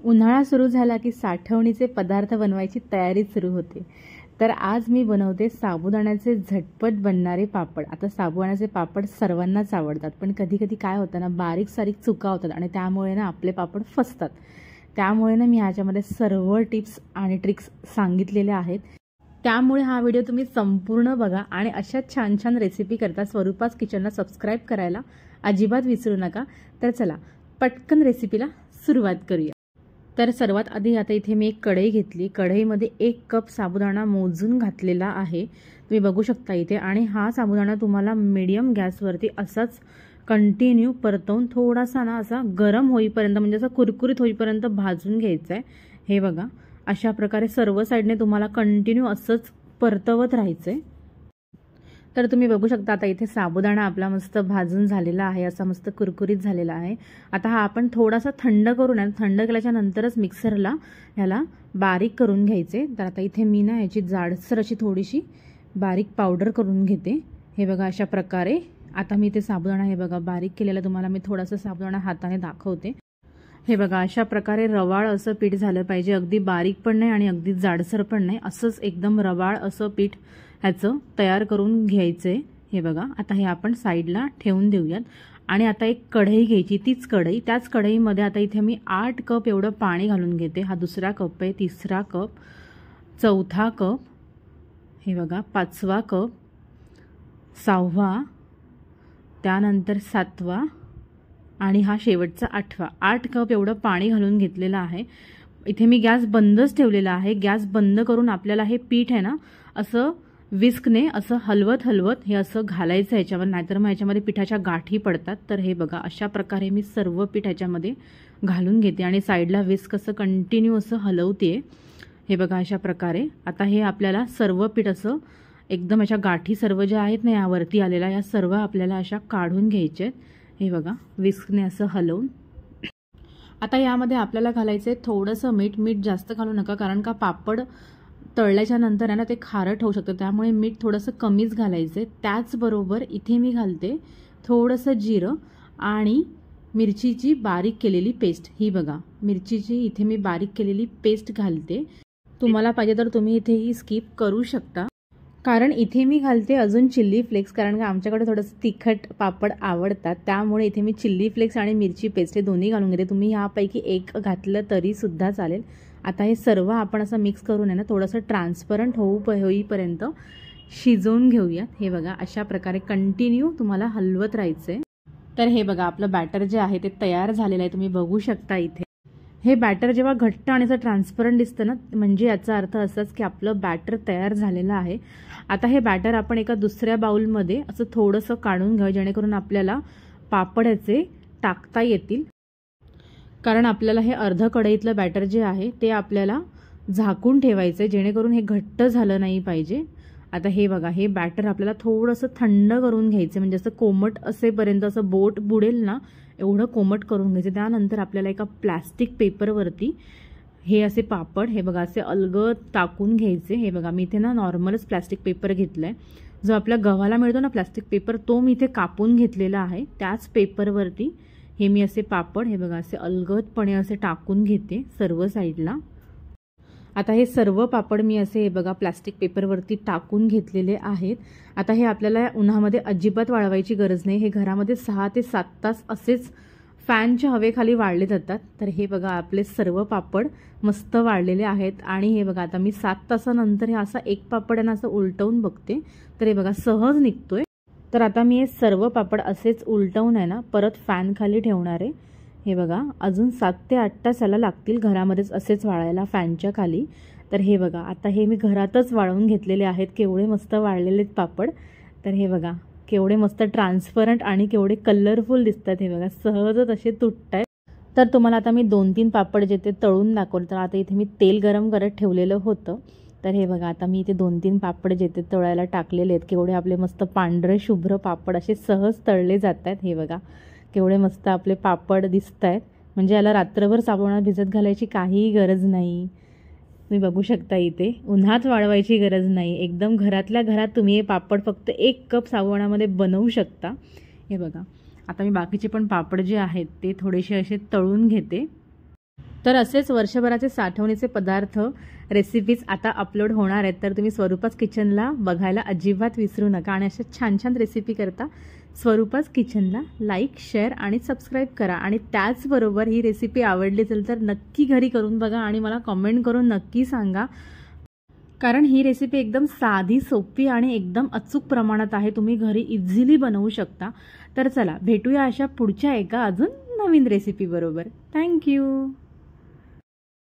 उन्हाळा सुरू झाला की साठवणीचे पदार्थ बनवायची तयारी सुरू होते। तर आज मी बनवते साबुदाण्याचे झटपट बनणारे पापड। आता साबुदाण्याचे पापड सर्वांनाच आवडतात, पण कधी कधी काय होतं ना, बारीक सारीक चुका होतात आणि त्यामुळे ना आपले पापड फसतात। त्यामुळे ना मी ह्याच्यामध्ये सर्व टिप्स आणि ट्रिक्स सांगितलेल्या आहेत। त्यामुळे हा व्हिडिओ तुम्ही संपूर्ण बघा आणि अशा छान छान रेसिपी करता स्वरूपास किचनला सबस्क्राइब करायला अजिबात विसरू नका। तर चला पटकन रेसिपीला सुरुवात करूया। तर सर्वात आधी आता इथे मी एक कढई घेतली। कढईमध्ये 1 कप साबुदाणा मोजून घातलेला आहे, तुम्ही बघू शकता इथे। आणि हा साबुदाणा तुम्हाला मीडियम गॅसवरती असाच कंटिन्यू परतवून थोडासा ना असा गरम होईपर्यंत, म्हणजे असा कुरकुरीत होईपर्यंत भाजून घ्यायचा आहे। हे बघा, अशा प्रकारे सर्व साइडने तुम्हाला कंटिन्यू असंच परतवत राहायचंय। तर तुम्ही बघू शकता आता इथे साबुदाणा आपला मस्त भाजून झालेला आहे, असा मस्त कुरकुरीत झालेला आहे। आता हा आपण थोडासा थंड करून, थंड केल्याच्या नंतरच मिक्सरला ह्याला बारीक करून घ्यायचे। तर आता इथे मी ना याची जाडसर अशी थोडीशी बारीक पावडर करून घेते। हे बघा अशा प्रकारे। आता मी इथे साबुदाणा हे बघा बारीक केलेला तुम्हाला मी थोडासा साबुदाणा हाताने दाखवते। हे बघा अशा प्रकारे रवाळ असं पीठ झालं पाहिजे, अगदी बारीक पण नाही आणि अगदी जाडसर पण नाही, असंच एकदम रवाळ असं पीठ ह्याचं तयार करून घ्यायचंय। हे बघा, आता हे आपण साईडला ठेवून देऊयात। आणि आता एक कढई घ्यायची, तीच कढई, त्याच कढईमध्ये आता इथे मी 8 कप एवढं पाणी घालून घेते। हा दुसरा कप आहे, तिसरा कप, चौथा कप, हे बघा 5वा कप, 6वा, त्यानंतर 7वा आणि हा शेवटचा 8वा। 8 कप एवढं पाणी घालून घेतलेलं आहे। इथे मी गॅस बंदच ठेवलेला आहे। गॅस बंद करून आपल्याला हे पीठ आहे ना असं विस्कने असं हलवत हलवत हे असं घालायचं ह्याच्यावर, नाहीतर मग ह्याच्यामध्ये पिठाच्या गाठी पडतात। तर हे बघा अशा प्रकारे मी सर्व पीठ ह्याच्यामध्ये घालून घेते आणि साईडला विस्क असं कंटिन्यू असं हलवते। हे बघा अशा प्रकारे। आता हे आपल्याला सर्व पीठ असं एकदम अशा गाठी सर्व ज्या आहेत ना यावरती आलेल्या, या सर्व आपल्याला अशा काढून घ्यायच्या आहेत। हे बघा विस्कने असं हलवून। आता यामध्ये आपल्याला घालायचं आहे थोडंसं मीठ। मीठ जास्त घालू नका, कारण का पापड तळल्याच्या नंतर आहे ना ते खारट होऊ शकतं, त्यामुळे मीठ थोडंसं कमीच घालायचं आहे। त्याचबरोबर इथे मी घालते थोडंसं जिरं आणि मिरचीची बारीक केलेली पेस्ट। ही बघा मिरचीची इथे मी बारीक केलेली पेस्ट घालते। तुम्हाला पाहिजे तर तुम्ही इथे ही स्किप करू शकता, कारण इथे मी घालते अजून चिल्ली फ्लेक्स, कारण का आमच्याकडे थोडंसं तिखट पापड आवडतात, त्यामुळे इथे मी चिल्ली फ्लेक्स आणि मिरची पेस्ट हे दोन्ही घालून घेते। तुम्ही यापैकी एक घातलं तरी सुद्धा चालेल। आता हे सर्व आपण असं मिक्स करून आहे ना थोडंसं ट्रान्सपरंट होईपर्यंत शिजवून घेऊयात। हे बघा अशा प्रकारे कंटिन्यू तुम्हाला हलवत राहायचंय। तर हे बघा आपलं बॅटर जे आहे ते तयार झालेलं आहे, तुम्ही बघू शकता इथे। हे बॅटर जेव्हा घट्ट आणि असं ट्रान्सपरंट दिसतं ना, म्हणजे याचा अर्थ असाच की आपलं बॅटर तयार झालेलं आहे। आता हे बॅटर आपण एका दुसऱ्या बाउलमध्ये असं थोडंसं काढून घ्या, जेणेकरून आपल्याला पापड याचे टाकता येतील। कारण आपल्याला हे अर्ध कढईतलं बॅटर जे आहे ते आपल्याला झाकून ठेवायचं आहे, जेणेकरून हे घट्ट झालं नाही पाहिजे। आता हे बघा हे बॅटर आपल्याला थोडंसं थंड करून घ्यायचं, म्हणजे असं कोमट असेपर्यंत, असं बोट बुडेल ना एवढं कोमट करून घ्यायचं। त्यानंतर आपल्याला एका प्लास्टिक पेपरवरती हे असे पापड हे बघा असे अलगद टाकून घ्यायचे। हे बघा मी इथे ना नॉर्मलच प्लास्टिक पेपर घेतलाय, जो आपल्या गव्हाला मिळतो ना प्लास्टिक पेपर, तो मी इथे कापून घेतलेला आहे। त्याच पेपरवरती हे मी असे पापड हे बघा असे अलगदपणे असे टाकून घेते सर्व साईडला। आता हे सर्व पापड मी असे हे बघा प्लास्टिक पेपरवरती टाकून घेतलेले आहेत। आता हे आपल्याला उन्हामध्ये अजिबात वाळवायची गरज नाही, हे घरामध्ये 6 ते 7 तास असेच फॅनच्या हवेखाली वाळले जातात। तर हे बघा आपले सर्व पापड मस्त वाळलेले आहेत। आणि हे बघा आता मी 7 तासानंतर हे असा एक पापड आहे ना असं उलटवून बघते, तर हे बघा सहज निघतोय। तर आता मी हे सर्व पापड असेच उलटवून आहे ना परत फॅन खाली ठेवणार आहे। हे बघा अजून 7 ते 8 तास याला लागतील घरामध्येच असेच वाळायला फॅनच्या खाली। तर हे बघा आता हे मी घरातच वाळवून घेतलेले आहेत, केवढे मस्त वाळलेले पापड। तर हे बघा केवढे मस्त ट्रान्सपरंट आणि केवढे कलरफुल दिसतात। हे बघा सहजच असे तुटतायत। तर तुम्हाला आता मी 2-3 पापड जे ते तळून दाखवलं। तर आता इथे मी तेल गरम करत ठेवलेलं होतं। तर हे बघा आता मी इथे 2-3 पापड जे ते तळायला टाकलेले आहेत। केवढे आपले मस्त पांढरे शुभ्र पापड असे सहज तळले जात आहेत। हे बघा केवढे मस्त आपले पापड दिसत आहेत, म्हणजे याला रात्रभर साबुदाणा भिजत घालायची काहीही गरज नाही। तुम्ही बघू शकता इथे उन्हात वाळवायची गरज नाही, एकदम घरातल्या घरात तुम्ही हे पापड फक्त 1 कप साबुदाण्यामध्ये बनवू शकता। हे बघा आता मी बाकीचे पण पापड जे आहेत ते थोडेसे असे तळून घेते। तर असेच वर्षभराचे साठवणीचे पदार्थ रेसिपीज आता अपलोड होणार आहेत, तर तुम्ही स्वरूपाच किचनला बघायला अजिबात विसरू नका. आणि अशा छान छान रेसिपी करता स्वरूपाच किचनला लाईक, शेअर आणि सबस्क्राईब करा. आणि त्याचबरोबर ही रेसिपी आवडली असेल तर नक्की घरी करून बघा आणि मला कमेंट करून नक्की सांगा, कारण ही रेसिपी एकदम साधी, सोपी आणि एकदम अचूक प्रमाणात आहे. तुम्ही घरी इझिली बनवू शकता. तर चला भेटूया अशा पुढच्या एका अजून नवीन रेसिपी बरोबर. थँक्यू.